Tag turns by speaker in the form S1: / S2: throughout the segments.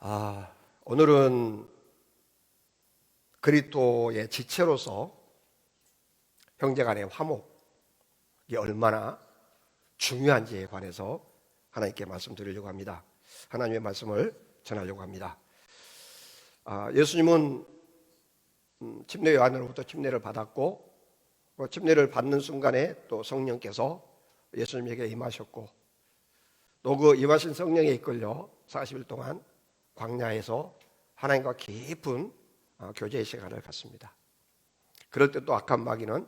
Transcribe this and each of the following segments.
S1: 오늘은 그리스도의 지체로서 형제간의 화목이 얼마나 중요한지에 관해서 하나님께 말씀드리려고 합니다. 하나님의 말씀을 전하려고 합니다. 예수님은 침례 요한으로부터 침례를 받았고, 침례를 받는 순간에 또 성령께서 예수님에게 임하셨고, 또 그 임하신 성령에 이끌려 40일 동안 광야에서 하나님과 깊은 교제의 시간을 갖습니다. 그럴 때 또 악한 마귀는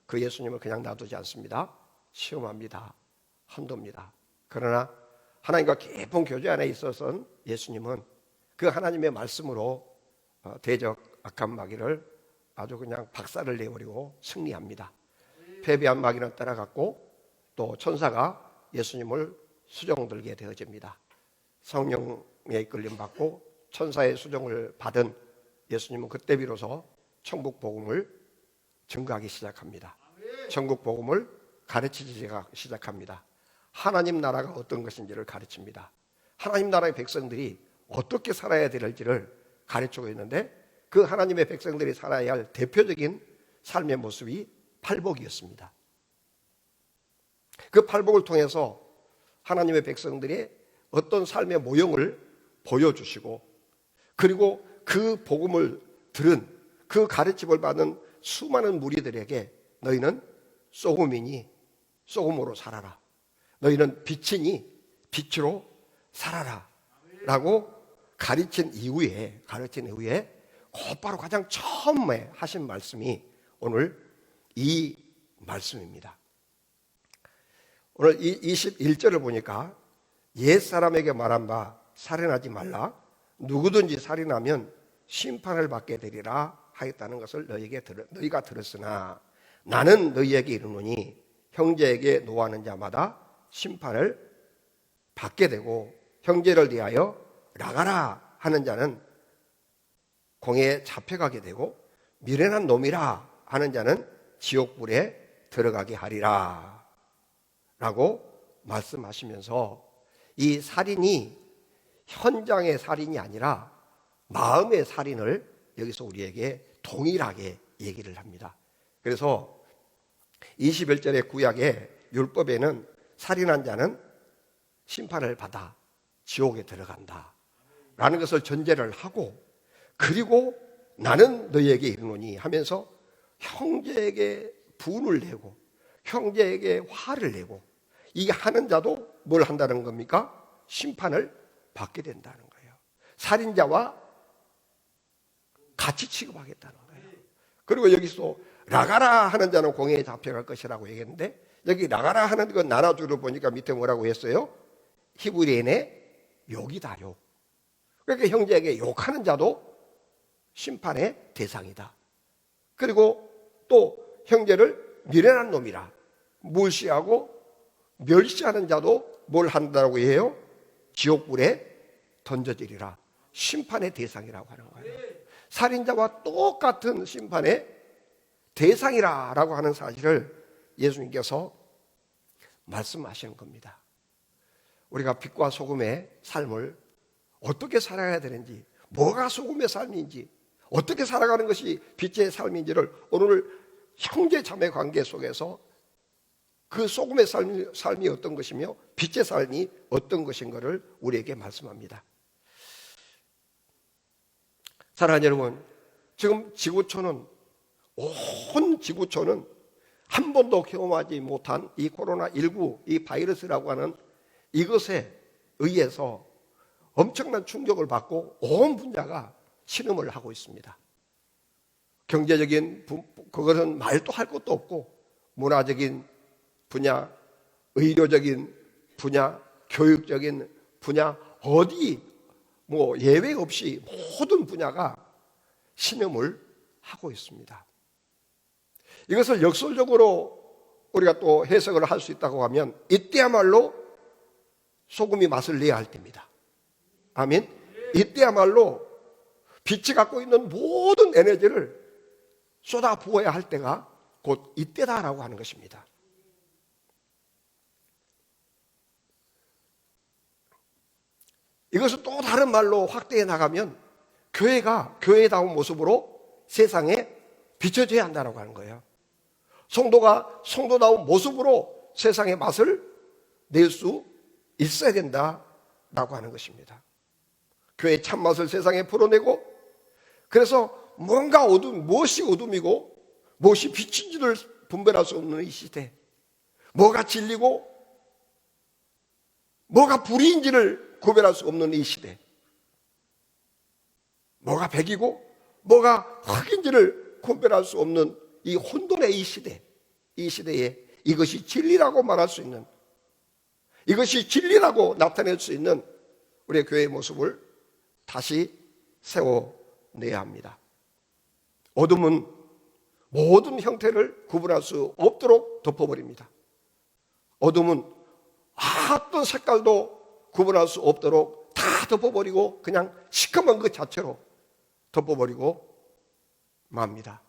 S1: 그 예수님을 그냥 놔두지 않습니다. 시험합니다. 한도입니다. 그러나 하나님과 깊은 교제 안에 있어서는 예수님은 그 하나님의 말씀으로 대적 악한 마귀를 아주 그냥 박살을 내버리고 승리합니다. 패배한 마귀는 따라갔고, 또 천사가 예수님을 수종들게 되어집니다. 성령에 이끌림 받고 천사의 수종을 받은 예수님은 그때 비로소 천국 복음을 증거하기 시작합니다. 천국 복음을 가르치기 시작합니다. 하나님 나라가 어떤 것인지를 가르칩니다. 하나님 나라의 백성들이 어떻게 살아야 될지를 가르치고 있는데, 그 하나님의 백성들이 살아야 할 대표적인 삶의 모습이 팔복이었습니다. 그 팔복을 통해서 하나님의 백성들이 어떤 삶의 모형을 보여주시고, 그리고 그 복음을 들은, 그 가르침을 받은 수많은 무리들에게 너희는 소금이니 소금으로 살아라, 너희는 빛이니 빛으로 살아라 라고 가르친 이후에 곧바로 가장 처음에 하신 말씀이 오늘 이 말씀입니다. 오늘 이 21절을 보니까 옛사람에게 말한 바 살인하지 말라, 누구든지 살인하면 심판을 받게 되리라 하였다는 것을 너희가 들었으나 나는 너희에게 이르노니 형제에게 노하는 자마다 심판을 받게 되고, 형제를 대하여 나가라 하는 자는 공회에 잡혀가게 되고, 미련한 놈이라 하는 자는 지옥불에 들어가게 하리라 라고 말씀하시면서, 이 살인이 현장의 살인이 아니라 마음의 살인을 여기서 우리에게 동일하게 얘기를 합니다. 그래서 21절의 구약의 율법에는 살인한 자는 심판을 받아 지옥에 들어간다 라는 것을 전제를 하고, 그리고 나는 너희에게 이르노니 하면서 형제에게 분을 내고 형제에게 화를 내고, 이 하는 자도 뭘 한다는 겁니까? 심판을 받게 된다는 거예요. 살인자와 같이 취급하겠다는 거예요. 그리고 여기서 나가라 하는 자는 공회에 잡혀갈 것이라고 얘기했는데, 여기 나가라 하는 건 나눠주로 보니까 밑에 뭐라고 했어요? 히브리인의 욕이다, 욕. 그러니까 형제에게 욕하는 자도 심판의 대상이다. 그리고 또 형제를 미련한 놈이라 무시하고 멸시하는 자도 뭘 한다고 해요? 지옥불에 던져지리라. 심판의 대상이라고 하는 거예요. 살인자와 똑같은 심판의 대상이라고 하는 사실을 예수님께서 말씀하시는 겁니다. 우리가 빛과 소금의 삶을 어떻게 살아야 되는지, 뭐가 소금의 삶인지, 어떻게 살아가는 것이 빛의 삶인지를 오늘 형제 자매 관계 속에서 그 소금의 삶이 어떤 것이며 빛의 삶이 어떤 것인가를 우리에게 말씀합니다. 사랑하는 여러분, 지금 지구촌은, 온 지구촌은 한 번도 경험하지 못한 이 코로나19, 이 바이러스라고 하는 이것에 의해서 엄청난 충격을 받고 온 분야가 신음을 하고 있습니다. 경제적인 그것은 말도 할 것도 없고, 문화적인 분야, 의료적인 분야, 교육적인 분야, 어디 뭐 예외 없이 모든 분야가 신음을 하고 있습니다. 이것을 역설적으로 우리가 또 해석을 할 수 있다고 하면, 이때야말로 소금이 맛을 내야 할 때입니다. 아멘. 이때야말로 빛이 갖고 있는 모든 에너지를 쏟아 부어야 할 때가 곧 이때다라고 하는 것입니다. 이것을 또 다른 말로 확대해 나가면 교회가 교회다운 모습으로 세상에 비춰져야 한다고 하는 거예요. 성도가 성도다운 모습으로 세상의 맛을 낼 수 있어야 된다라고 하는 것입니다. 교회의 참맛을 세상에 풀어내고, 그래서 뭔가 무엇이 어둠이고 무엇이 빛인지를 분별할 수 없는 이 시대, 뭐가 진리고 뭐가 불의인지를 구별할 수 없는 이 시대, 뭐가 백이고 뭐가 흑인지를 구별할 수 없는 이 혼돈의 이 시대, 이 시대에 이것이 진리라고 말할 수 있는, 이것이 진리라고 나타낼 수 있는 우리의 교회의 모습을 다시 세워내야 합니다. 어둠은 모든 형태를 구분할 수 없도록 덮어버립니다. 어둠은 어떤 색깔도 구분할 수 없도록 다 덮어버리고 그냥 시커먼 것 자체로 덮어버리고 맙니다.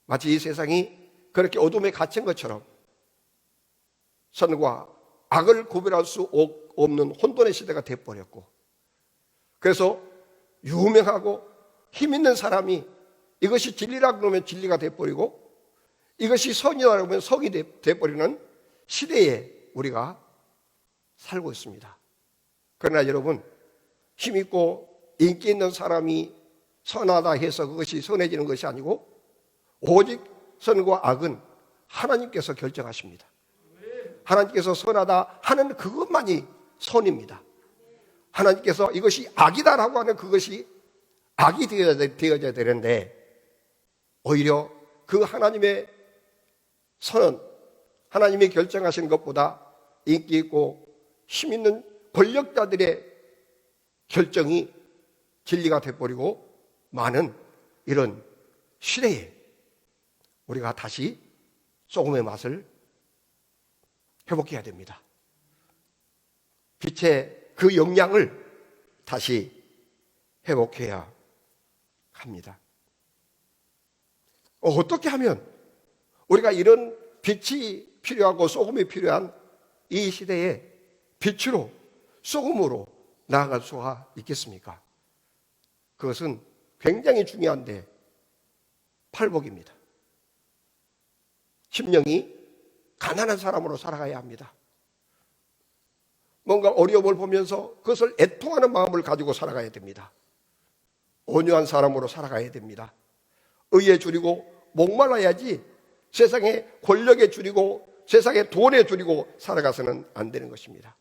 S1: 마치 이 세상이 그렇게 어둠에 갇힌 것처럼 선과 악을 구별할 수 없는 혼돈의 시대가 되어버렸고, 그래서 유명하고 힘 있는 사람이 이것이 진리라고 그러면 진리가 되어버리고, 이것이 선이라고 하면 성이 되어버리는 시대에 우리가 살고 있습니다. 그러나 여러분, 힘있고 인기 있는 사람이 선하다 해서 그것이 선해지는 것이 아니고, 오직 선과 악은 하나님께서 결정하십니다. 하나님께서 선하다 하는 그것만이 선입니다. 하나님께서 이것이 악이다라고 하는 그것이 악이 되어져야 되는데, 오히려 그 하나님의 선은 하나님이 결정하신 것보다 인기 있고 힘 있는 권력자들의 결정이 진리가 되어버리고 많은 이런 시대에 우리가 다시 소금의 맛을 회복해야 됩니다. 빛의 그 영향을 다시 회복해야 합니다. 어떻게 하면 우리가 이런 빛이 필요하고 소금이 필요한 이 시대에 빛으로, 소금으로 나아갈 수가 있겠습니까? 그것은 굉장히 중요한데 팔복입니다. 심령이 가난한 사람으로 살아가야 합니다. 뭔가 어려움을 보면서 그것을 애통하는 마음을 가지고 살아가야 됩니다. 온유한 사람으로 살아가야 됩니다. 의에 줄이고 목말라야지 세상에 권력에 줄이고 세상에 돈에 줄이고 살아가서는 안 되는 것입니다.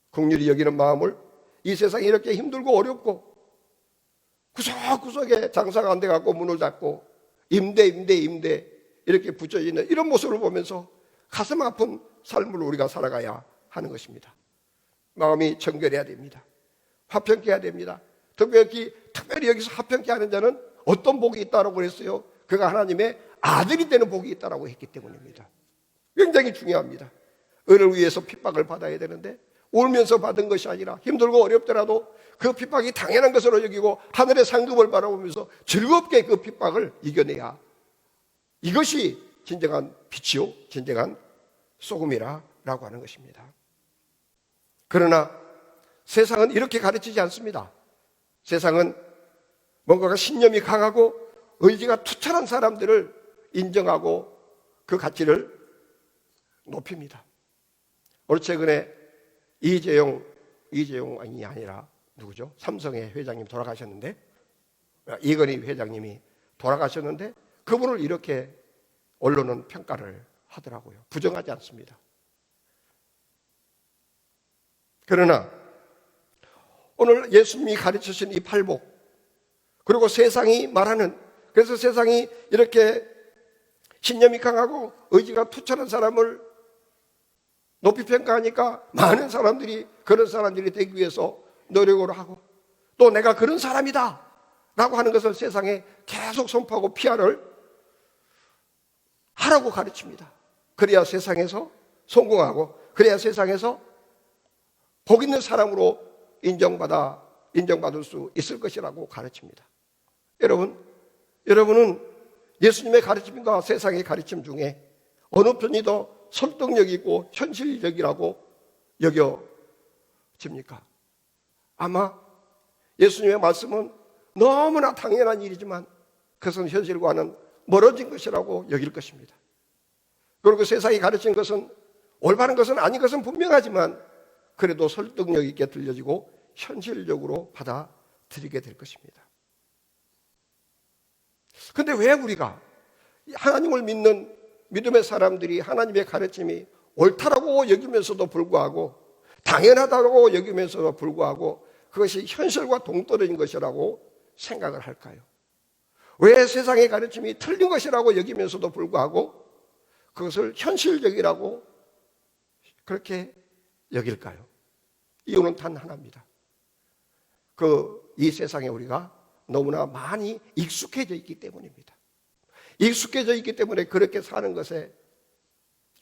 S1: 긍휼히 여기는 마음을, 이 세상이 이렇게 힘들고 어렵고 구석구석에 장사가 안 돼갖고 문을 닫고 임대 이렇게 붙여져 있는 이런 모습을 보면서 가슴 아픈 삶을 우리가 살아가야 하는 것입니다. 마음이 정결해야 됩니다. 화평케 해야 됩니다. 특별히 여기서 화평케 하는 자는 어떤 복이 있다고 그랬어요? 그가 하나님의 아들이 되는 복이 있다고 했기 때문입니다. 굉장히 중요합니다. 은을 위해서 핍박을 받아야 되는데 울면서 받은 것이 아니라 힘들고 어렵더라도 그 핍박이 당연한 것으로 여기고 하늘의 상급을 바라보면서 즐겁게 그 핍박을 이겨내야, 이것이 진정한 빛이요 진정한 소금이라고 하는 것입니다. 그러나 세상은 이렇게 가르치지 않습니다. 세상은 뭔가가 신념이 강하고 의지가 투철한 사람들을 인정하고 그 가치를 높입니다. 오늘 최근에 이재용이 아니라 누구죠? 삼성의 회장님 돌아가셨는데, 이건희 회장님이 돌아가셨는데 그분을 이렇게 언론은 평가를 하더라고요. 부정하지 않습니다. 그러나 오늘 예수님이 가르치신 이 팔복, 그리고 세상이 말하는, 그래서 세상이 이렇게 신념이 강하고 의지가 투철한 사람을 높이 평가하니까 많은 사람들이 그런 사람들이 되기 위해서 노력을 하고, 또 내가 그런 사람이다 라고 하는 것을 세상에 계속 선포하고 PR을 하라고 가르칩니다. 그래야 세상에서 성공하고, 그래야 세상에서 복 있는 사람으로 인정받을 수 있을 것이라고 가르칩니다. 여러분은 예수님의 가르침과 세상의 가르침 중에 어느 편이 더 설득력 있고 현실적이라고 여겨집니까? 아마 예수님의 말씀은 너무나 당연한 일이지만 그것은 현실과는 멀어진 것이라고 여길 것입니다. 그리고 세상이 가르친 것은 올바른 것은 아닌 것은 분명하지만 그래도 설득력 있게 들려지고 현실적으로 받아들이게 될 것입니다. 그런데 왜 우리가 하나님을 믿는 믿음의 사람들이 하나님의 가르침이 옳다라고 여기면서도 불구하고 당연하다고 여기면서도 불구하고 그것이 현실과 동떨어진 것이라고 생각을 할까요? 왜 세상의 가르침이 틀린 것이라고 여기면서도 불구하고 그것을 현실적이라고 그렇게 여길까요? 이유는 단 하나입니다. 이 세상에 우리가 너무나 많이 익숙해져 있기 때문입니다. 익숙해져 있기 때문에 그렇게 사는 것에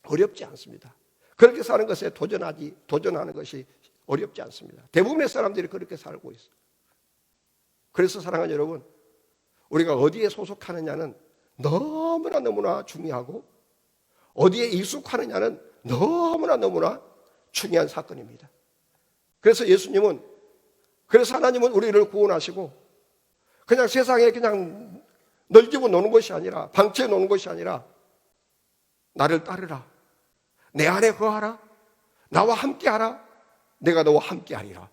S1: 어렵지 않습니다. 그렇게 사는 것에 도전하는 것이 어렵지 않습니다. 대부분의 사람들이 그렇게 살고 있어요. 그래서 사랑하는 여러분, 우리가 어디에 소속하느냐는 너무나 중요하고 어디에 익숙하느냐는 너무나 중요한 사건입니다. 그래서 하나님은 우리를 구원하시고 그냥 세상에 그냥 널뛰고 노는 것이 아니라 방치해 노는 것이 아니라 나를 따르라, 내 안에 거하라, 나와 함께하라, 내가 너와 함께하리라.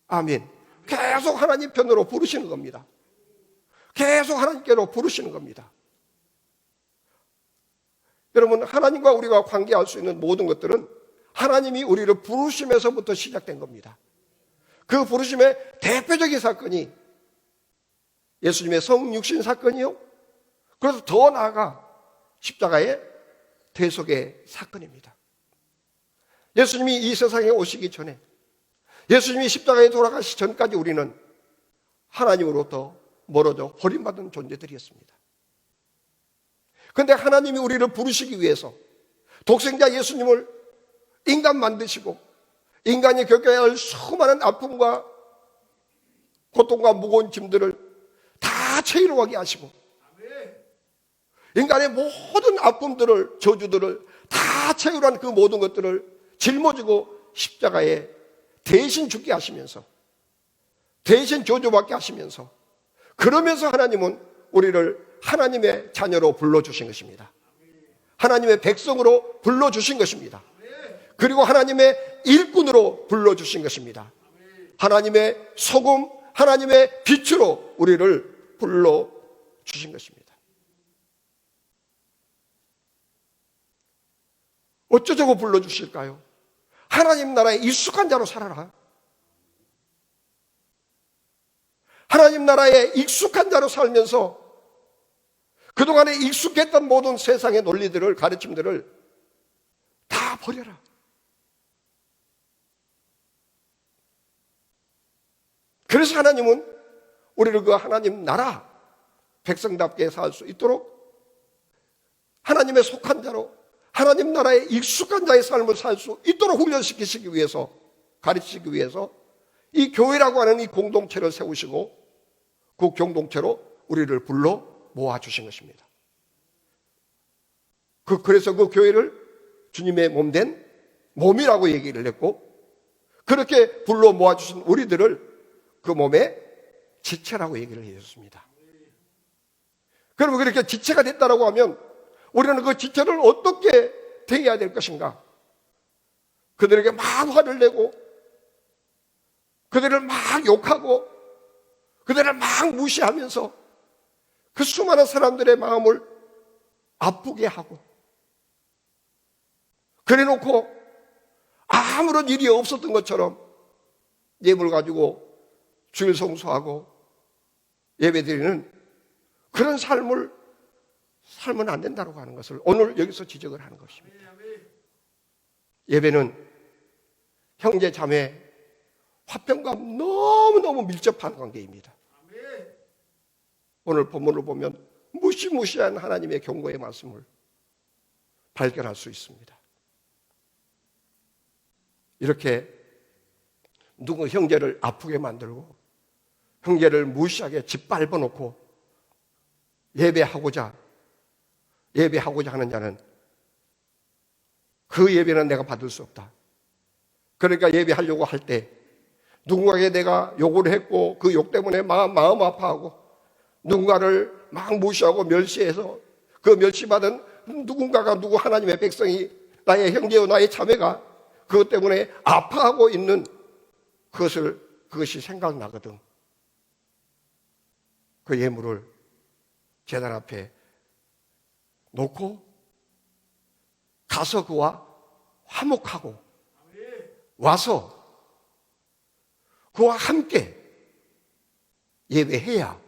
S1: 아멘. 계속 하나님 편으로 부르시는 겁니다. 계속 하나님께로 부르시는 겁니다. 여러분, 하나님과 우리가 관계할 수 있는 모든 것들은 하나님이 우리를 부르심에서부터 시작된 겁니다. 그 부르심의 대표적인 사건이 예수님의 성육신 사건이요. 그래서 더 나아가 십자가의 대속의 사건입니다. 예수님이 이 세상에 오시기 전에, 예수님이 십자가에 돌아가시기 전까지 우리는 하나님으로부터 멀어져 버림받은 존재들이었습니다. 그런데 하나님이 우리를 부르시기 위해서 독생자 예수님을 인간 만드시고 인간이 겪어야 할 수많은 아픔과 고통과 무거운 짐들을 다 체의로하게 하시고 인간의 모든 아픔들을, 저주들을 다 체의로한 그 모든 것들을 짊어지고 십자가에 대신 죽게 하시면서, 대신 저주받게 하시면서, 그러면서 하나님은 우리를 하나님의 자녀로 불러주신 것입니다. 하나님의 백성으로 불러주신 것입니다. 그리고 하나님의 일꾼으로 불러주신 것입니다. 하나님의 소금, 하나님의 빛으로 우리를 불러주신 것입니다. 어쩌자고 불러주실까요? 하나님 나라에 익숙한 자로 살아라. 하나님 나라에 익숙한 자로 살면서 그동안에 익숙했던 모든 세상의 논리들을, 가르침들을 다 버려라. 그래서 하나님은 우리를 그 하나님 나라 백성답게 살 수 있도록 하나님의 속한 자로, 하나님 나라에 익숙한 자의 삶을 살 수 있도록 훈련시키시기 위해서, 가르치시기 위해서 이 교회라고 하는 이 공동체를 세우시고 그 공동체로 우리를 불러 모아주신 것입니다. 그래서 그 교회를 주님의 몸된 몸이라고 얘기를 했고, 그렇게 불러 모아주신 우리들을 그 몸의 지체라고 얘기를 해줬습니다. 그러면 그렇게 지체가 됐다라고 하면 우리는 그 지체를 어떻게 대해야 될 것인가? 그들에게 막 화를 내고 그들을 막 욕하고 그들을 막 무시하면서 그 수많은 사람들의 마음을 아프게 하고 그래놓고 아무런 일이 없었던 것처럼 예물을 가지고 주일 성수하고 예배드리는 그런 삶을 살면 안 된다고 하는 것을 오늘 여기서 지적을 하는 것입니다. 예배는 형제 자매 화평과 너무너무 밀접한 관계입니다. 오늘 본문을 보면 무시무시한 하나님의 경고의 말씀을 발견할 수 있습니다. 이렇게 누구 형제를 아프게 만들고 형제를 무시하게 짓밟아 놓고 예배하고자 하는 자는 그 예배는 내가 받을 수 없다. 그러니까 예배하려고 할 때 누군가에게 내가 욕을 했고 그 욕 때문에 마음 아파하고 누군가를 막 무시하고 멸시해서 그 멸시받은 누군가가 누구 하나님의 백성이 나의 형제요 나의 자매가 그것 때문에 아파하고 있는 그것이 생각나거든. 그 예물을 제단 앞에 놓고 가서 그와 화목하고 와서 그와 함께 예배해야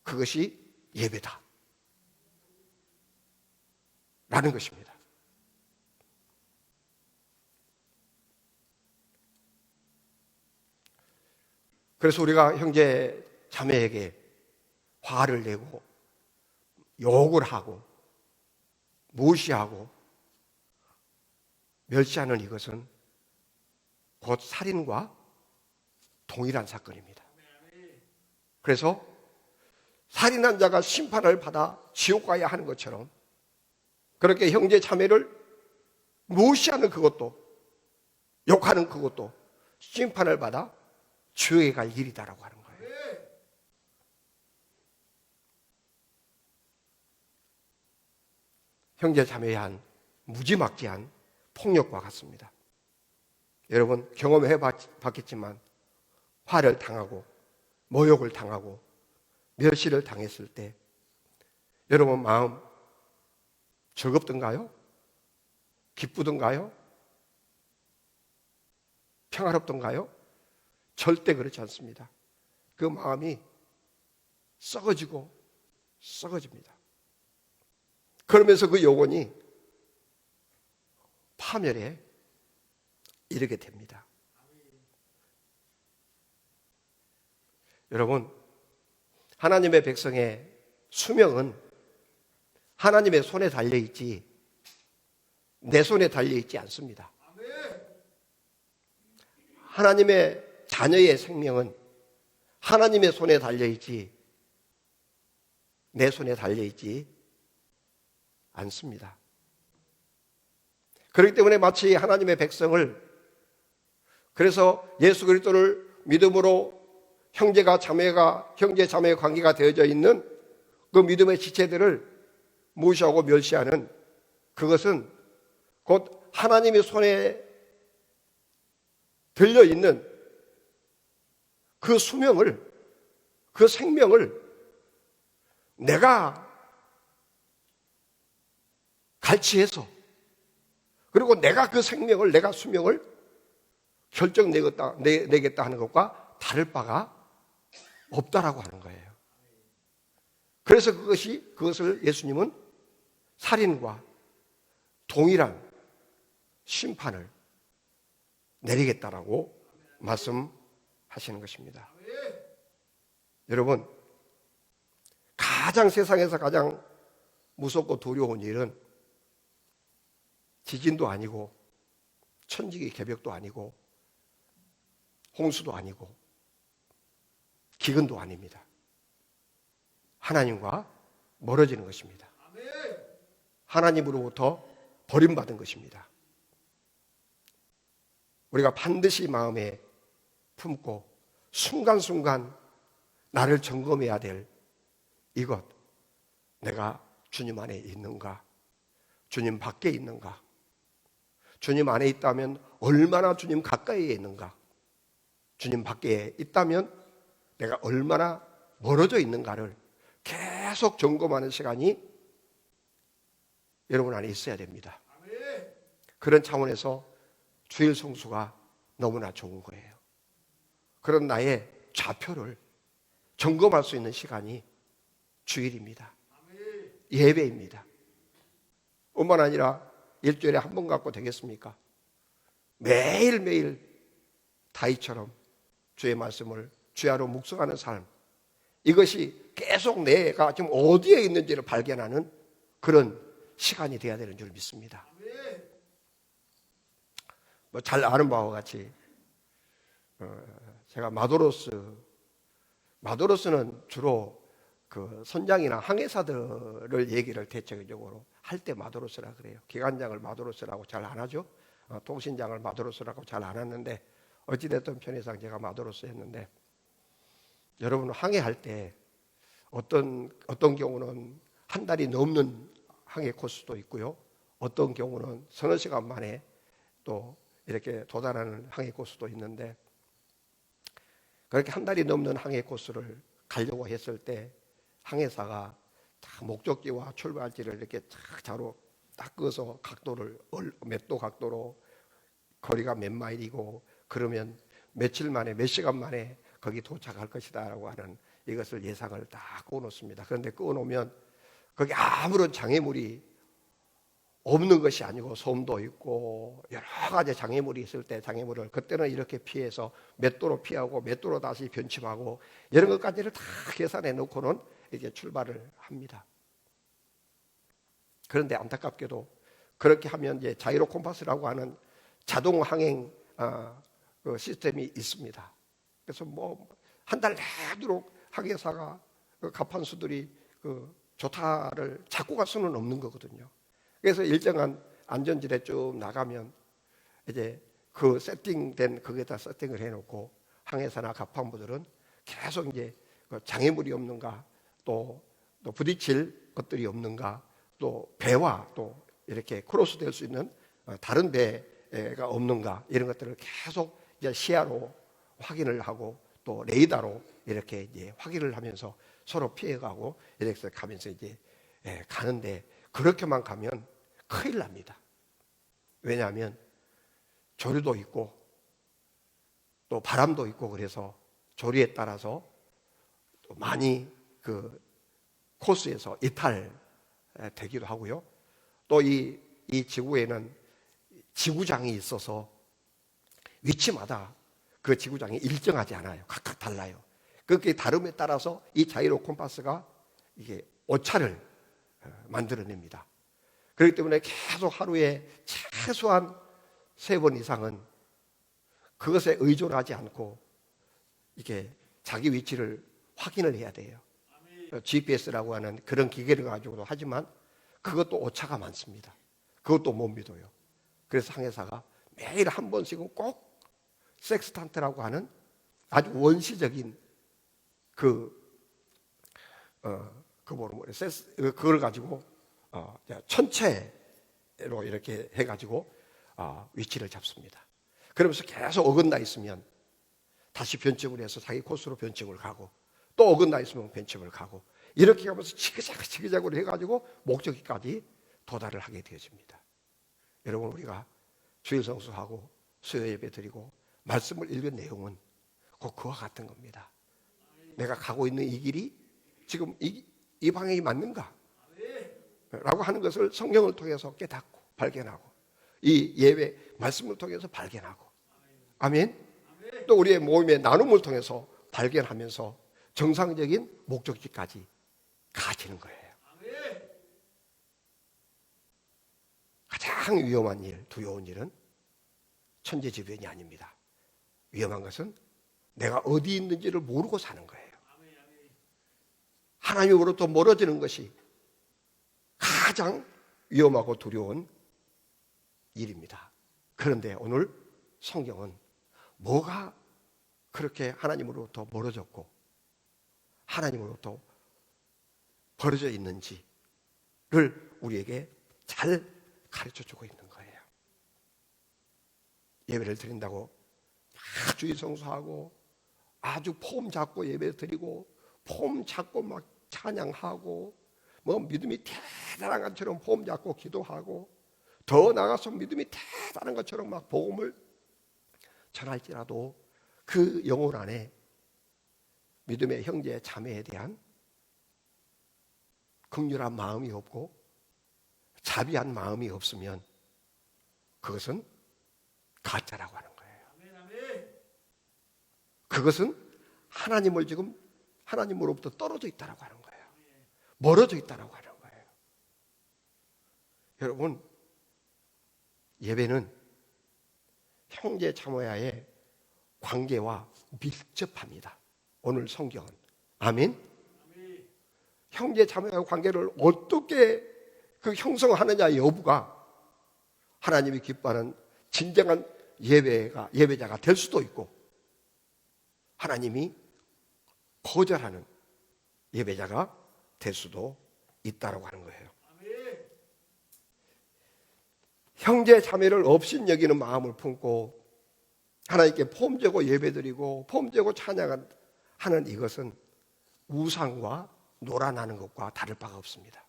S1: 그것이 예배다 라는 것입니다. 그래서 우리가 형제 자매에게 화를 내고 욕을 하고 무시하고 멸시하는 이것은 곧 살인과 동일한 사건입니다. 그래서 살인한 자가 심판을 받아 지옥 가야 하는 것처럼 그렇게 형제 자매를 무시하는 그것도 욕하는 그것도 심판을 받아 지옥에 갈 일이다라고 하는 거예요. 형제 자매에 한 무지막지한 폭력과 같습니다. 여러분 경험해 봤겠지만 화를 당하고 모욕을 당하고 멸시를 당했을 때 여러분 마음 즐겁던가요? 기쁘던가요? 평화롭던가요? 절대 그렇지 않습니다. 그 마음이 썩어지고 썩어집니다. 그러면서 그 영혼이 파멸에 이르게 됩니다. 여러분, 하나님의 백성의 수명은 하나님의 손에 달려있지 내 손에 달려있지 않습니다. 하나님의 자녀의 생명은 하나님의 손에 달려있지 내 손에 달려있지 않습니다. 그렇기 때문에 마치 하나님의 백성을 그래서 예수 그리스도를 믿음으로 형제 자매의 관계가 되어져 있는 그 믿음의 지체들을 무시하고 멸시하는 그것은 곧 하나님의 손에 들려있는 그 수명을 그 생명을 내가 갈취해서 그리고 내가 그 생명을 내가 수명을 내겠다 하는 것과 다를 바가 없다라고 하는 거예요. 그래서 그것을 예수님은 살인과 동일한 심판을 내리겠다라고 말씀하시는 것입니다. 여러분, 세상에서 가장 무섭고 두려운 일은 지진도 아니고 천지기 개벽도 아니고 홍수도 아니고 기근도 아닙니다. 하나님과 멀어지는 것입니다. 하나님으로부터 버림받은 것입니다. 우리가 반드시 마음에 품고 순간순간 나를 점검해야 될 이것, 내가 주님 안에 있는가? 주님 밖에 있는가? 주님 안에 있다면 얼마나 주님 가까이에 있는가? 주님 밖에 있다면 내가 얼마나 멀어져 있는가를 계속 점검하는 시간이 여러분 안에 있어야 됩니다. 그런 차원에서 주일 성수가 너무나 좋은 거예요. 그런 나의 좌표를 점검할 수 있는 시간이 주일입니다. 예배입니다. 뿐만 아니라 일주일에 한 번 갖고 되겠습니까? 매일매일 다윗처럼 주의 말씀을 주야로 묵상하는 삶, 이것이 계속 내가 지금 어디에 있는지를 발견하는 그런 시간이 되어야 되는 줄 믿습니다. 잘 아는 바와 같이 제가 마도로스는 주로 그 선장이나 항해사들을 얘기를 대체적으로 할 때 마도로스라 그래요. 기관장을 마도로스라고 잘 안 하죠. 통신장을 마도로스라고 잘 안 하는데 어찌됐든 편의상 제가 마도로서 했는데, 여러분 항해할 때 어떤 경우는 한 달이 넘는 항해 코스도 있고요. 어떤 경우는 서너 시간 만에 또 이렇게 도달하는 항해 코스도 있는데, 그렇게 한 달이 넘는 항해 코스를 가려고 했을 때 항해사가 다 목적지와 출발지를 이렇게 자로 딱 그어서 각도를 몇 도 각도로 거리가 몇 마일이고 그러면 며칠 만에 몇 시간 만에 거기 도착할 것이다라고 하는 이것을 예상을 다 그어놓습니다. 그런데 그어놓으면 거기 아무런 장애물이 없는 것이 아니고 솜도 있고 여러 가지 장애물이 있을 때 장애물을 그때는 이렇게 피해서 몇 도로 피하고 몇 도로 다시 변침하고 이런 것까지를 다 계산해 놓고는 이제 출발을 합니다. 그런데 안타깝게도 그렇게 하면 이제 자이로 콤파스라고 하는 자동 항행 그 시스템이 있습니다. 그래서 뭐 한 달 내도록 항해사가 그 가판수들이 그 조타를 잡고 갈 수는 없는 거거든요. 그래서 일정한 안전지대 쭉 나가면 이제 그 세팅된 거기에다 세팅을 해놓고 항해사나 가판부들은 계속 이제 장애물이 없는가 또 부딪힐 것들이 없는가 또 배와 또 이렇게 크로스될 수 있는 다른 배가 없는가 이런 것들을 계속 이제 시야로 확인을 하고 또 레이더로 이렇게 이제 확인을 하면서 서로 피해가고 이렇게 가면서 이제 가는데 그렇게만 가면 큰일 납니다. 왜냐하면 조류도 있고 또 바람도 있고 그래서 조류에 따라서 또 많이 그 코스에서 이탈되기도 하고요. 또 이 지구에는 지구장이 있어서 위치마다 그 지구장이 일정하지 않아요. 각각 달라요. 그게 다름에 따라서 이 자이로 콤파스가 이게 오차를 만들어냅니다. 그렇기 때문에 계속 하루에 최소한 3번 이상은 그것에 의존하지 않고 이게 자기 위치를 확인을 해야 돼요. GPS라고 하는 그런 기계를 가지고도 하지만 그것도 오차가 많습니다. 그것도 못 믿어요. 그래서 항해사가 매일 한 번씩은 꼭 섹스탄트라고 하는 아주 원시적인 그걸 가지고 천체로 이렇게 해가지고 위치를 잡습니다. 그러면서 계속 어긋나 있으면 다시 변칙을 해서 자기 코스로 변칙을 가고 또 어긋나 있으면 변칙을 가고 이렇게 하면서 지그자그로 해가지고 목적지까지 도달을 하게 되어집니다. 여러분 우리가 주일 성수하고 수요 예배 드리고 말씀을 읽은 내용은 곧 그와 같은 겁니다. 내가 가고 있는 이 길이 지금 이 방향이 맞는가? 라고 하는 것을 성경을 통해서 깨닫고 발견하고 이 예배 말씀을 통해서 발견하고 아멘. 또 우리의 모임의 나눔을 통해서 발견하면서 정상적인 목적지까지 가지는 거예요. 가장 위험한 일, 두려운 일은 천재지변이 아닙니다. 위험한 것은 내가 어디 있는지를 모르고 사는 거예요. 하나님으로부터 멀어지는 것이 가장 위험하고 두려운 일입니다. 그런데 오늘 성경은 뭐가 그렇게 하나님으로부터 멀어졌고 하나님으로부터 벌어져 있는지를 우리에게 잘 가르쳐주고 있는 거예요. 예배를 드린다고 주일 성수하고 아주 폼 잡고 예배 드리고 폼 잡고 막 찬양하고 뭐 믿음이 대단한 것처럼 폼 잡고 기도하고 더 나아가서 믿음이 대단한 것처럼 막 복음을 전할지라도 그 영혼 안에 믿음의 형제 자매에 대한 긍휼한 마음이 없고 자비한 마음이 없으면 그것은 가짜라고 하는 거예요. 그것은 하나님을 지금 하나님으로부터 떨어져 있다라고 하는 거예요. 멀어져 있다라고 하는 거예요. 여러분, 예배는 형제 자매와의 관계와 밀접합니다. 오늘 성경은 아멘. 형제 자매와의 관계를 어떻게 그 형성하느냐 여부가 하나님이 기뻐하는 진정한 예배자가 될 수도 있고, 하나님이 거절하는 예배자가 될 수도 있다고 하는 거예요. 형제 자매를 업신여기는 마음을 품고 하나님께 폼되고 예배드리고 폼되고 찬양하는 이것은 우상과 노란하는 것과 다를 바가 없습니다.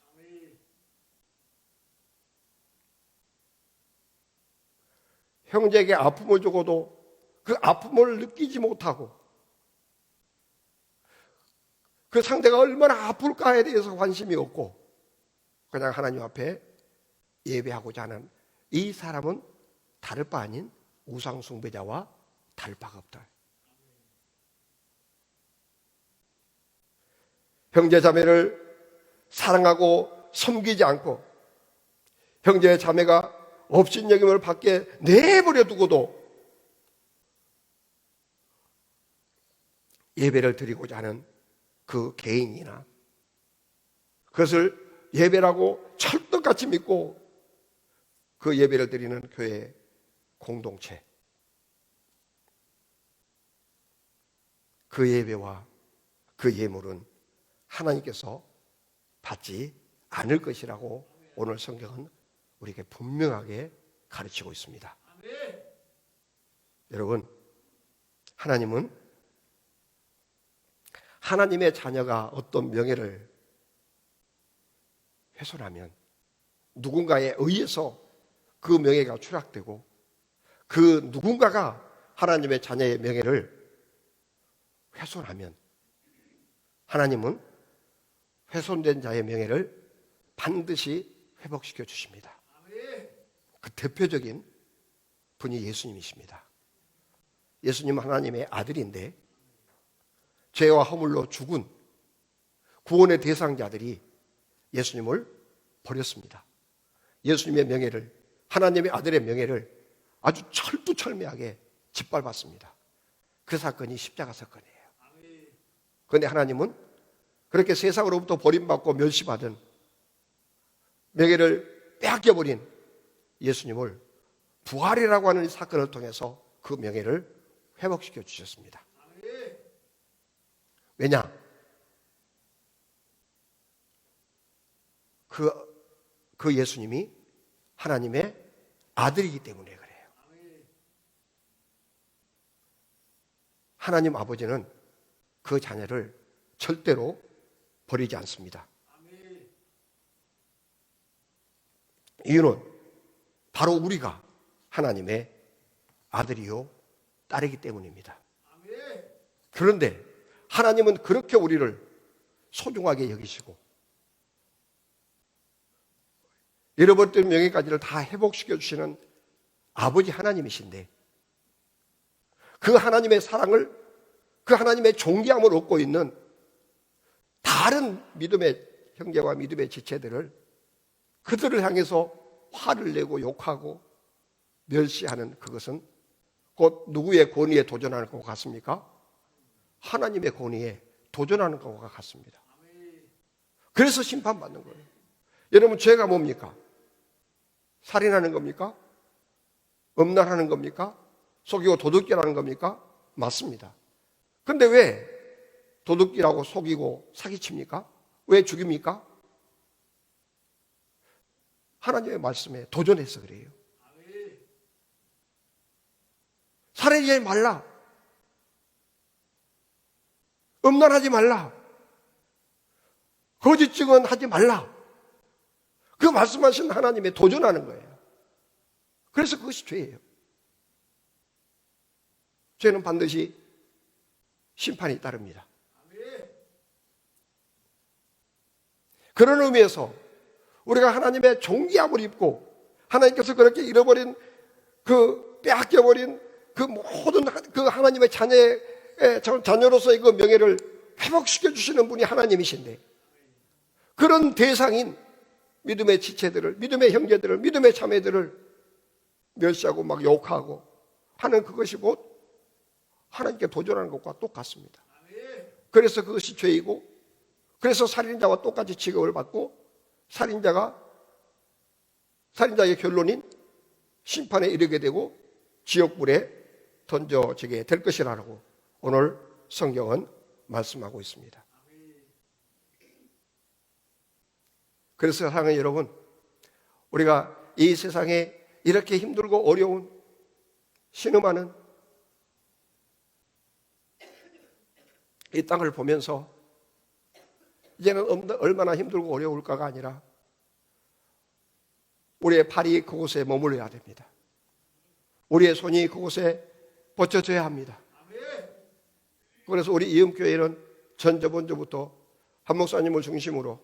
S1: 형제에게 아픔을 주고도 그 아픔을 느끼지 못하고 그 상대가 얼마나 아플까에 대해서 관심이 없고 그냥 하나님 앞에 예배하고자 하는 이 사람은 다를 바 아닌 우상 숭배자와 다를 바가 없다. 형제 자매를 사랑하고 섬기지 않고 형제 자매가 업신여김을 밖에 내버려 두고도 예배를 드리고자 하는 그 개인이나 그것을 예배라고 철떡같이 믿고 그 예배를 드리는 교회 공동체, 그 예배와 그 예물은 하나님께서 받지 않을 것이라고 오늘 성경은 우리에게 분명하게 가르치고 있습니다. 여러분, 하나님은 하나님의 자녀가 어떤 명예를 훼손하면 누군가에 의해서 그 명예가 추락되고 그 누군가가 하나님의 자녀의 명예를 훼손하면 하나님은 훼손된 자의 명예를 반드시 회복시켜 주십니다. 그 대표적인 분이 예수님이십니다. 예수님은 하나님의 아들인데 죄와 허물로 죽은 구원의 대상자들이 예수님을 버렸습니다. 예수님의 명예를, 하나님의 아들의 명예를 아주 철두철미하게 짓밟았습니다. 그 사건이 십자가 사건이에요. 그런데 하나님은 그렇게 세상으로부터 버림받고 멸시받은 명예를 빼앗겨버린 예수님을 부활이라고 하는 사건을 통해서 그 명예를 회복시켜 주셨습니다. 왜냐? 그 예수님이 하나님의 아들이기 때문에 그래요. 하나님 아버지는 그 자녀를 절대로 버리지 않습니다. 이유는 바로 우리가 하나님의 아들이요 딸이기 때문입니다. 그런데 하나님은 그렇게 우리를 소중하게 여기시고 잃어버렸던 명예까지를 다 회복시켜 주시는 아버지 하나님이신데 그 하나님의 사랑을, 그 하나님의 존귀함을 얻고 있는 다른 믿음의 형제와 믿음의 지체들을, 그들을 향해서 화를 내고 욕하고 멸시하는 그것은 곧 누구의 권위에 도전하는 것과 같습니까? 하나님의 권위에 도전하는 것과 같습니다. 그래서 심판받는 거예요. 여러분, 죄가 뭡니까? 살인하는 겁니까? 음란하는 겁니까? 속이고 도둑질하는 겁니까? 맞습니다. 그런데 왜 도둑질하고 속이고 사기칩니까? 왜 죽입니까? 하나님의 말씀에 도전해서 그래요. 살인하지 말라. 음란하지 말라. 거짓 증언하지 말라. 그 말씀하신 하나님에 도전하는 거예요. 그래서 그것이 죄예요. 죄는 반드시 심판이 따릅니다. 그런 의미에서 우리가 하나님의 존귀함을 입고 하나님께서 그렇게 잃어버린 그 빼앗겨버린 그 모든 그 하나님의 자녀로서의 그 명예를 회복시켜 주시는 분이 하나님이신데 그런 대상인 믿음의 지체들을, 믿음의 형제들을, 믿음의 자매들을 멸시하고 막 욕하고 하는 그것이 곧 하나님께 도전하는 것과 똑같습니다. 그래서 그것이 죄이고, 그래서 살인자와 똑같이 취급을 받고 살인자의 결론인 심판에 이르게 되고 지옥불에 던져지게 될 것이라고 오늘 성경은 말씀하고 있습니다. 그래서 사랑하는 여러분, 우리가 이 세상에 이렇게 힘들고 어려운 신음하는 이 땅을 보면서 이제는 얼마나 힘들고 어려울까가 아니라 우리의 발이 그곳에 머물러야 됩니다. 우리의 손이 그곳에 뻗쳐져야 합니다. 그래서 우리 이음교회는 전저번저부터 한 목사님을 중심으로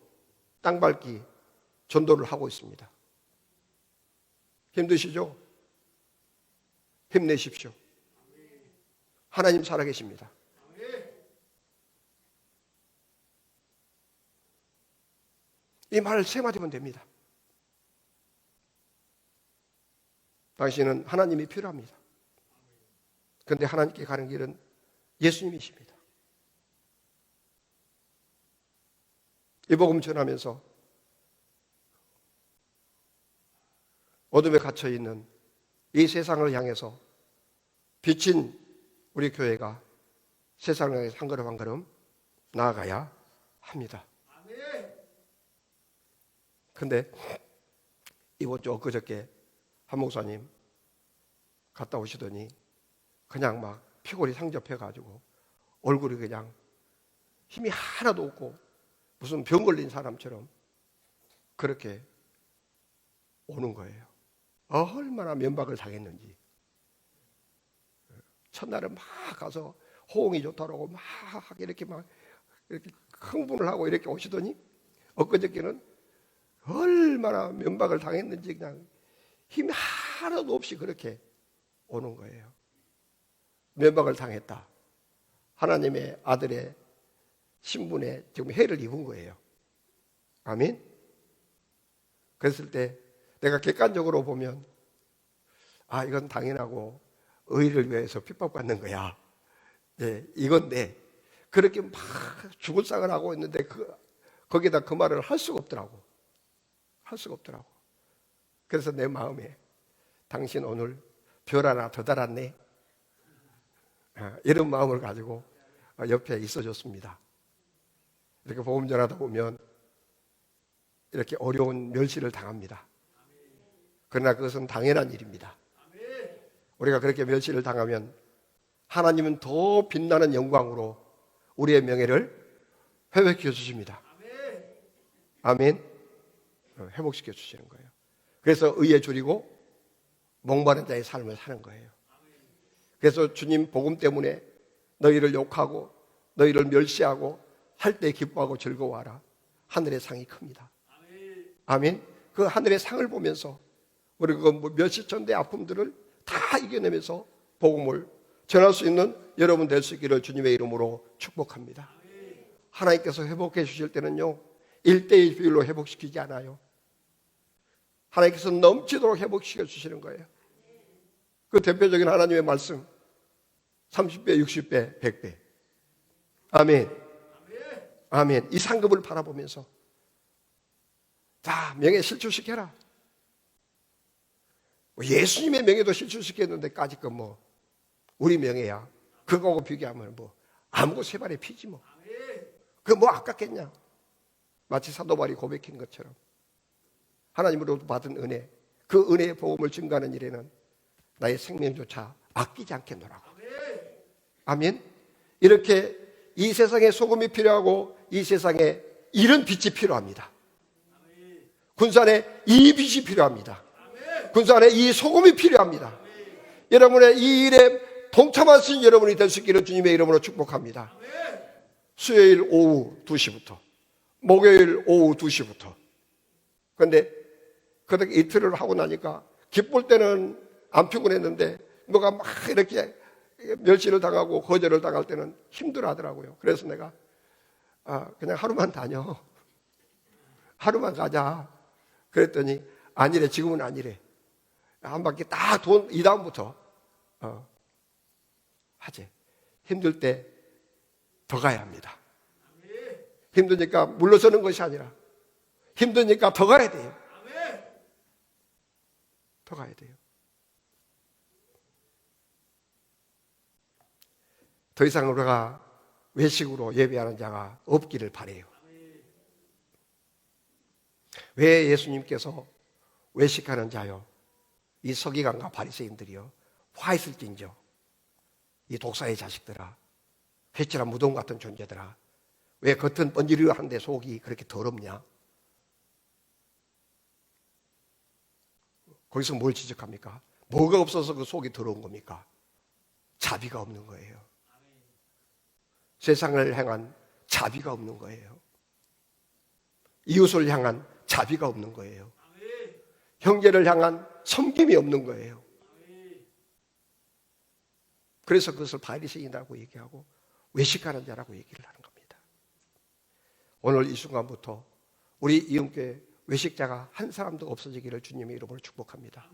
S1: 땅밟기 전도를 하고 있습니다. 힘드시죠? 힘내십시오. 하나님 살아계십니다. 이 말 세 마디면 됩니다. 당신은 하나님이 필요합니다. 그런데 하나님께 가는 길은 예수님이십니다. 이 복음 전하면서 어둠에 갇혀있는 이 세상을 향해서 비친 우리 교회가 세상을 향해서 한 걸음 한 걸음 나아가야 합니다. 근데 이번 주 엊그저께 한 목사님 갔다 오시더니 그냥 막 피골이 상접해가지고 얼굴이 그냥 힘이 하나도 없고 무슨 병 걸린 사람처럼 그렇게 오는 거예요. 얼마나 면박을 당했는지. 첫날은 막 가서 호응이 좋다라고 막 이렇게 흥분을 하고 이렇게 오시더니 엊그저께는 얼마나 면박을 당했는지 그냥 힘이 하나도 없이 그렇게 오는 거예요. 면박을 당했다. 하나님의 아들의 신분에 지금 해를 입은 거예요. 아멘? 그랬을 때 내가 객관적으로 보면 이건 당연하고 의를 위해서 핍박받는 거야. 네, 이건데 그렇게 막 죽을 상을 하고 있는데 거기다 그 말을 할 수가 없더라고. 할 수가 없더라고. 그래서 내 마음에 당신 오늘 별 하나 더 달았네. 이런 마음을 가지고 옆에 있어줬습니다. 이렇게 복음 전하다 보면 이렇게 어려운 멸시를 당합니다. 그러나 그것은 당연한 일입니다. 우리가 그렇게 멸시를 당하면 하나님은 더 빛나는 영광으로 우리의 명예를 회복시켜 주십니다. 아멘. 회복시켜 주시는 거예요. 그래서 의에 줄이고 목마른 자의 삶을 사는 거예요. 그래서 주님 복음 때문에 너희를 욕하고 너희를 멸시하고 할 때 기뻐하고 즐거워하라. 하늘의 상이 큽니다. 아멘. 그 하늘의 상을 보면서 우리 그 멸시천대의 아픔들을 다 이겨내면서 복음을 전할 수 있는 여러분 될 수 있기를 주님의 이름으로 축복합니다. 하나님께서 회복해 주실 때는요 1:1 비율로 회복시키지 않아요. 하나님께서 넘치도록 회복시켜 주시는 거예요. 그 대표적인 하나님의 말씀 30배, 60배, 100배. 아멘. 아멘. 이 상급을 바라보면서 자, 명예 실추시켜라. 예수님의 명예도 실추시켰는데까지 우리 명예야. 그거하고 비교하면 아무것도 세 발의 피지 뭐. 그거 아깝겠냐. 마치 사도 바울이 고백한 것처럼 하나님으로부터 받은 은혜, 그 은혜의 복음을 증가하는 일에는 나의 생명조차 아끼지 않겠노라고. 아멘. 이렇게 이 세상에 소금이 필요하고 이 세상에 이런 빛이 필요합니다. 군산에 이 빛이 필요합니다. 군산에 이 소금이 필요합니다. 여러분의 이 일에 동참하신 여러분이 될 수 있기를 주님의 이름으로 축복합니다. 수요일 오후 2시부터 목요일 오후 2시부터. 그런데 그렇게 이틀을 하고 나니까 기쁠 때는 안 피곤했는데 뭐가 막 이렇게 멸시를 당하고 거절을 당할 때는 힘들어 하더라고요. 그래서 내가 그냥 하루만 다녀. 하루만 가자. 그랬더니 아니래. 지금은 아니래. 한 바퀴 딱 돈 이 다음부터 하지. 힘들 때 더 가야 합니다. 힘드니까 물러서는 것이 아니라 힘드니까 더 가야 돼요. 더 가야 돼요. 더 이상 우리가 외식으로 예배하는 자가 없기를 바라요. 왜 예수님께서 외식하는 자요, 이 서기관과 바리새인들이요, 화 있을진저, 이 독사의 자식들아, 회칠한 무덤 같은 존재들아, 왜 겉은 번지르르한데 속이 그렇게 더럽냐? 거기서 뭘 지적합니까? 뭐가 없어서 그 속이 더러운 겁니까? 자비가 없는 거예요. 세상을 향한 자비가 없는 거예요. 이웃을 향한 자비가 없는 거예요. 형제를 향한 섬김이 없는 거예요. 그래서 그것을 바리새인이라고 얘기하고 외식하는 자라고 얘기를 하는 겁니다. 오늘 이 순간부터 우리 이음교회 외식자가 한 사람도 없어지기를 주님의 이름으로 축복합니다.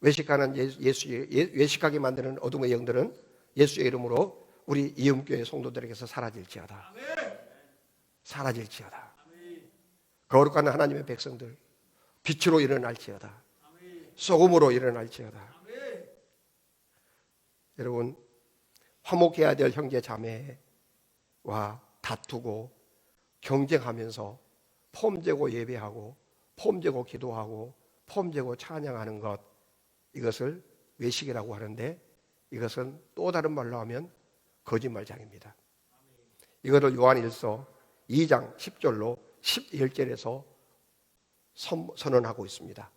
S1: 외식하는 외식하게 만드는 어둠의 영들은 예수의 이름으로 우리 이음교회 성도들에게서 사라질지어다. 사라질지어다. 거룩한 하나님의 백성들 빛으로 일어날지어다. 소금으로 일어날지어다. 여러분, 화목해야 될 형제 자매와 다투고 경쟁하면서 폼재고 예배하고 폼재고 기도하고 폼재고 찬양하는 것, 이것을 외식이라고 하는데, 이것은 또 다른 말로 하면 거짓말장입니다. 이것을 요한일서 2장 10절로 11절에서 선언하고 있습니다.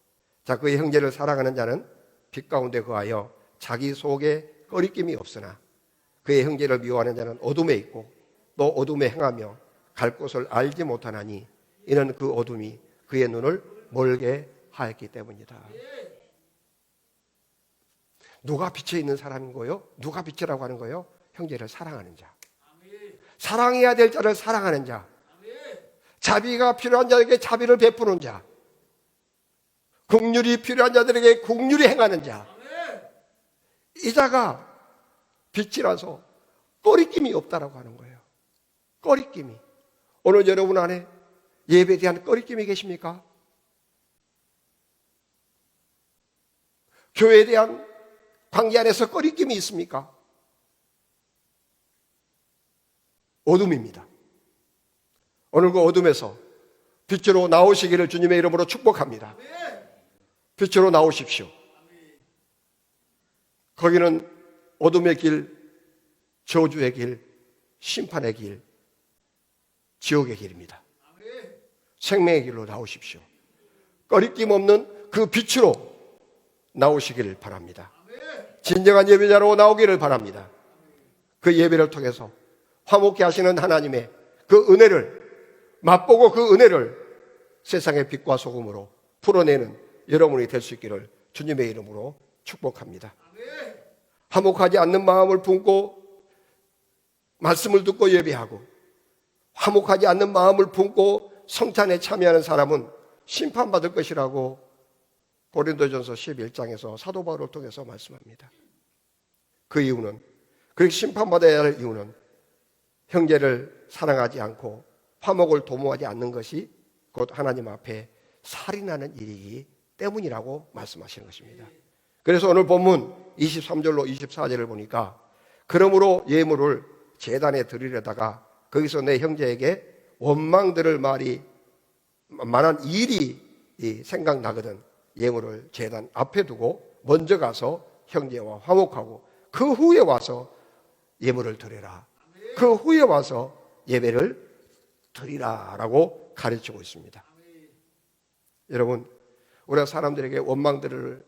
S1: 자, 그의 형제를 사랑하는 자는 빛 가운데 거하여 자기 속에 꺼리낌이 없으나 그의 형제를 미워하는 자는 어둠에 있고 또 어둠에 행하며 갈 곳을 알지 못하나니 이는 그 어둠이 그의 눈을 멀게 하였기 때문이다. 누가 빛에 있는 사람인 거요? 누가 빛이라고 하는 거요? 형제를 사랑하는 자. 사랑해야 될 자를 사랑하는 자. 자비가 필요한 자에게 자비를 베푸는 자. 긍휼이 필요한 자들에게 긍휼히 행하는 자. 이 자가 빛이라서 꺼리낌이 없다라고 하는 거예요. 꺼리낌이. 오늘 여러분 안에 예배에 대한 꺼리낌이 계십니까? 교회에 대한 관계 안에서 꺼리낌이 있습니까? 어둠입니다. 오늘 그 어둠에서 빛으로 나오시기를 주님의 이름으로 축복합니다. 빛으로 나오십시오. 거기는 어둠의 길, 저주의 길, 심판의 길, 지옥의 길입니다. 생명의 길로 나오십시오. 꺼리낌 없는 그 빛으로 나오시기를 바랍니다. 진정한 예배자로 나오기를 바랍니다. 그 예배를 통해서 화목케 하시는 하나님의 그 은혜를 맛보고 그 은혜를 세상의 빛과 소금으로 풀어내는 여러분이 될 수 있기를 주님의 이름으로 축복합니다. 화목하지 않는 마음을 품고 말씀을 듣고 예배하고 화목하지 않는 마음을 품고 성찬에 참여하는 사람은 심판받을 것이라고 고린도전서 11장에서 사도 바울을 통해서 말씀합니다. 그 이유는, 그렇게 심판받아야 할 이유는 형제를 사랑하지 않고 화목을 도모하지 않는 것이 곧 하나님 앞에 살인하는 일이기 때문이라고 말씀하시는 것입니다. 그래서 오늘 본문 23절로 24절을 보니까 그러므로 예물을 제단에 드리려다가 거기서 내 형제에게 원망 들을 말이 만한 일이 생각나거든 예물을 제단 앞에 두고 먼저 가서 형제와 화목하고 그 후에 와서 예물을 드리라. 그 후에 와서 예배를 드리라 라고 가르치고 있습니다. 여러분, 우리가 사람들에게 원망들을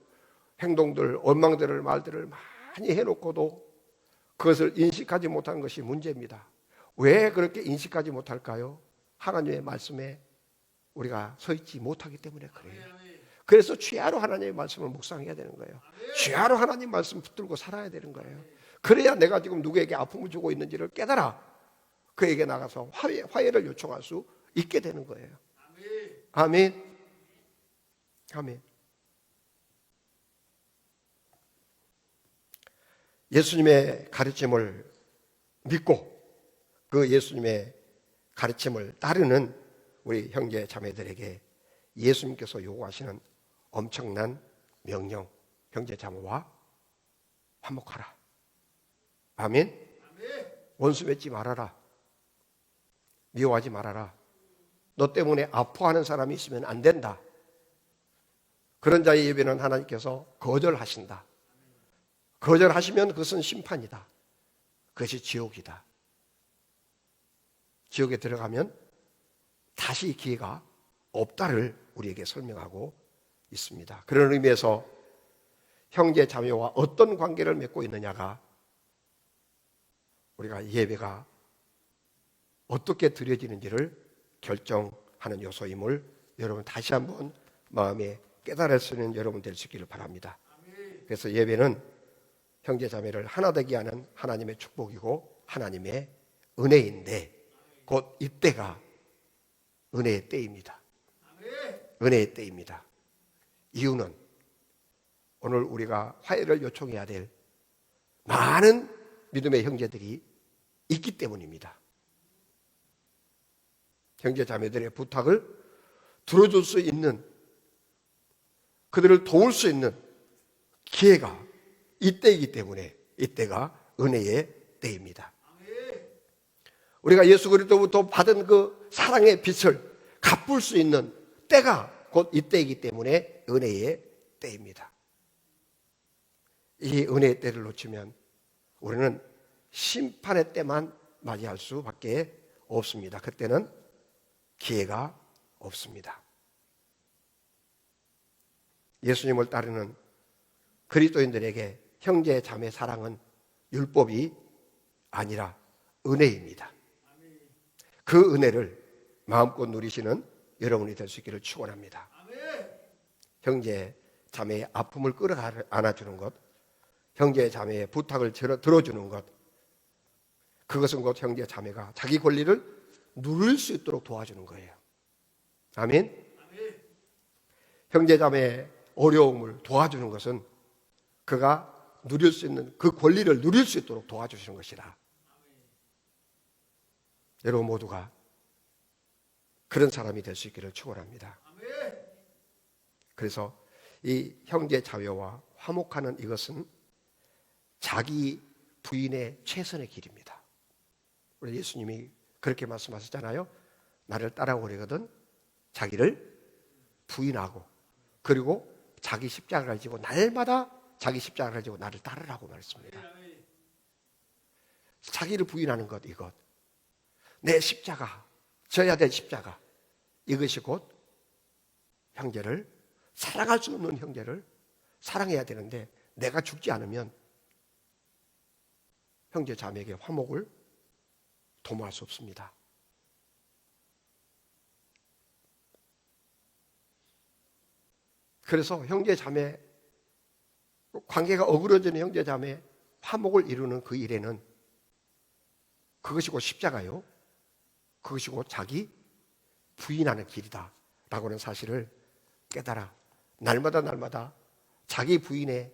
S1: 행동들, 원망들을 말들을 많이 해놓고도 그것을 인식하지 못한 것이 문제입니다. 왜 그렇게 인식하지 못할까요? 하나님의 말씀에 우리가 서 있지 못하기 때문에 그래요. 그래서 취하로 하나님의 말씀을 묵상해야 되는 거예요. 취하로 하나님 말씀 붙들고 살아야 되는 거예요. 그래야 내가 지금 누구에게 아픔을 주고 있는지를 깨달아 그에게 나가서 화해를 요청할 수 있게 되는 거예요. 아멘. 아멘. 예수님의 가르침을 믿고 그 예수님의 가르침을 따르는 우리 형제 자매들에게 예수님께서 요구하시는 엄청난 명령, 형제 자매와 화목하라. 아멘. 원수 맺지 말아라. 미워하지 말아라. 너 때문에 아파하는 사람이 있으면 안 된다. 그런 자의 예배는 하나님께서 거절하신다. 거절하시면 그것은 심판이다. 그것이 지옥이다. 지옥에 들어가면 다시 기회가 없다를 우리에게 설명하고 있습니다. 그런 의미에서 형제 자매와 어떤 관계를 맺고 있느냐가 우리가 예배가 어떻게 드려지는지를 결정하는 요소임을 여러분 다시 한번 마음에 깨달을 수 있는 여러분 될 수 있기를 바랍니다. 그래서 예배는 형제 자매를 하나 되게 하는 하나님의 축복이고 하나님의 은혜인데 곧 이때가 은혜의 때입니다. 은혜의 때입니다. 이유는 오늘 우리가 화해를 요청해야 될 많은 믿음의 형제들이 있기 때문입니다. 형제 자매들의 부탁을 들어줄 수 있는, 그들을 도울 수 있는 기회가 이때이기 때문에 이때가 은혜의 때입니다. 우리가 예수 그리스도로부터 받은 그 사랑의 빛을 갚을 수 있는 때가 곧 이때이기 때문에 은혜의 때입니다. 이 은혜의 때를 놓치면 우리는 심판의 때만 맞이할 수밖에 없습니다. 그때는 기회가 없습니다. 예수님을 따르는 그리스도인들에게 형제 자매 사랑은 율법이 아니라 은혜입니다. 그 은혜를 마음껏 누리시는 여러분이 될 수 있기를 축원합니다. 형제 자매의 아픔을 끌어안아주는 것, 형제 자매의 부탁을 들어주는 것, 그것은 곧 형제 자매가 자기 권리를 누릴 수 있도록 도와주는 거예요. 아멘. 형제 자매의 어려움을 도와주는 것은 그가 누릴 수 있는 그 권리를 누릴 수 있도록 도와주시는 것이라. 여러분 모두가 그런 사람이 될 수 있기를 축원합니다. 그래서 이 형제 자매와 화목하는 이것은 자기 부인의 최선의 길입니다. 우리 예수님이 그렇게 말씀하셨잖아요. 나를 따라오려거든 자기를 부인하고 그리고 자기 십자가를 지고 날마다 자기 십자가를 지고 나를 따르라고 말했습니다. 자기를 부인하는 것, 이것. 내 십자가, 져야 될 십자가. 이것이 곧 형제를, 사랑할 수 없는 형제를 사랑해야 되는데 내가 죽지 않으면 형제 자매에게 화목을 도모할 수 없습니다. 그래서 형제 자매 관계가 어그러지는 형제 자매 화목을 이루는 그 일에는 그것이 곧 십자가요. 그것이 곧 자기 부인하는 길이다 라고는 사실을 깨달아 날마다 자기 부인의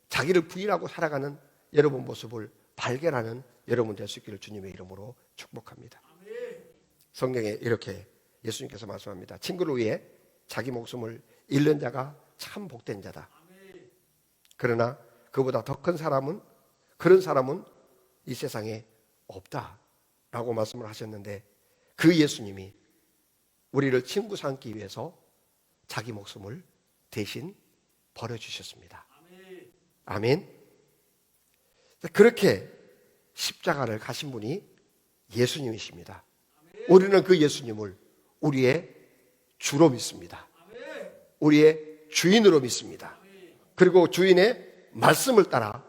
S1: 자기를 부인하고 살아가는 여러분 모습을 발견하는 여러분 될 수 있기를 주님의 이름으로 축복합니다. 성경에 이렇게 예수님께서 말씀합니다. 친구를 위해 자기 목숨을 잃는 자가 참 복된 자다. 그러나 그보다 더 큰 사람은, 그런 사람은 이 세상에 없다 라고 말씀을 하셨는데 그 예수님이 우리를 친구 삼기 위해서 자기 목숨을 대신 버려주셨습니다. 아멘. 그렇게 십자가를 가신 분이 예수님이십니다. 우리는 그 예수님을 우리의 주로 믿습니다. 우리의 주인으로 믿습니다. 그리고 주인의 말씀을 따라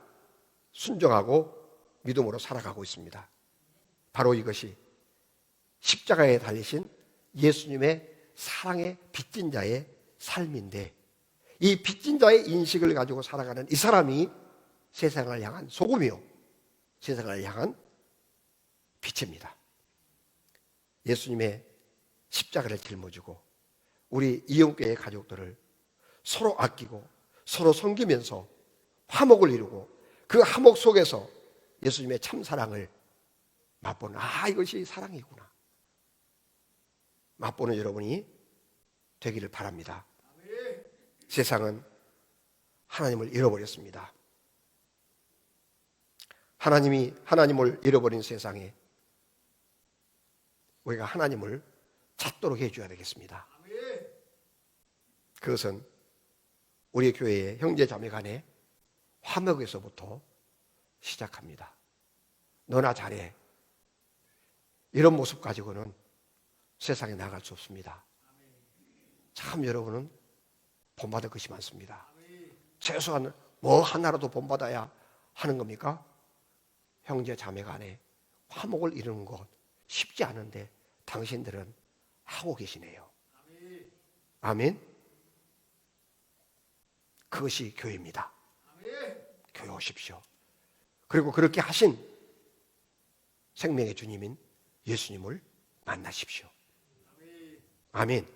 S1: 순종하고 믿음으로 살아가고 있습니다. 바로 이것이 십자가에 달리신 예수님의 사랑의 빚진 자의 삶인데 이 빚진 자의 인식을 가지고 살아가는 이 사람이 세상을 향한 소금이요 세상을 향한 빛입니다. 예수님의 십자가를 짊어지고 우리 이영교회 가족들을 서로 아끼고 서로 섬기면서 화목을 이루고 그 화목 속에서 예수님의 참 사랑을 맛보는 이것이 사랑이구나 맛보는 여러분이 되기를 바랍니다. 세상은 하나님을 잃어버렸습니다. 하나님을 잃어버린 세상에 우리가 하나님을 찾도록 해줘야 되겠습니다. 그것은 우리 교회의 형제 자매 간의 화목에서부터 시작합니다. 너나 잘해. 이런 모습 가지고는 세상에 나갈 수 없습니다. 참 여러분은 본받을 것이 많습니다. 최소한 뭐 하나라도 본받아야 하는 겁니까? 형제 자매 간에 화목을 이루는 것 쉽지 않은데 당신들은 하고 계시네요. 아멘. 그것이 교회입니다. 교회 오십시오. 그리고 그렇게 하신 생명의 주님인 예수님을 만나십시오. 아멘.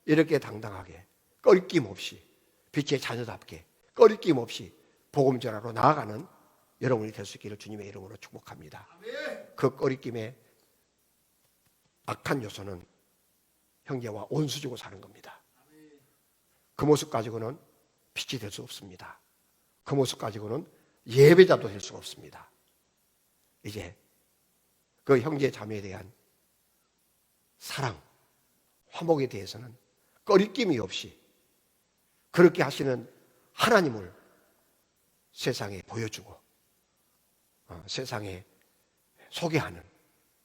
S1: 이렇게 당당하게 꺼리낌 없이 빛의 자녀답게 꺼리낌 없이 복음 전하러 나아가는 여러분이 될 수 있기를 주님의 이름으로 축복합니다. 그 꺼리낌의 악한 요소는 형제와 온수 주고 사는 겁니다. 그 모습 가지고는 빛이 될 수 없습니다. 그 모습 가지고는 예배자도 될 수가 없습니다. 이제 그 형제 자매에 대한 사랑, 화목에 대해서는 꺼리낌이 없이 그렇게 하시는 하나님을 세상에 보여주고 세상에 소개하는,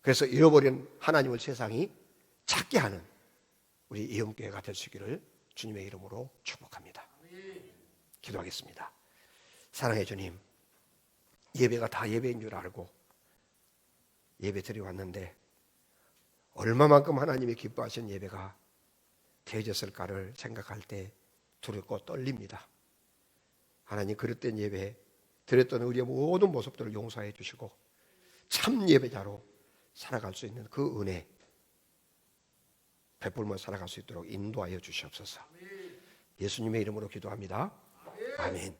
S1: 그래서 잃어버린 하나님을 세상이 찾게 하는 우리 이음교회가 될 수 있기를 주님의 이름으로 축복합니다. 기도하겠습니다. 사랑해 주님, 예배가 다 예배인 줄 알고 예배 드려 왔는데 얼마만큼 하나님이 기뻐하신 예배가 되어졌을까를 생각할 때 두렵고 떨립니다. 하나님, 그릇된 예배 드렸던 우리의 모든 모습들을 용서해 주시고 참 예배자로 살아갈 수 있는 그 은혜 베풀며 살아갈 수 있도록 인도하여 주시옵소서. 예수님의 이름으로 기도합니다. 아멘.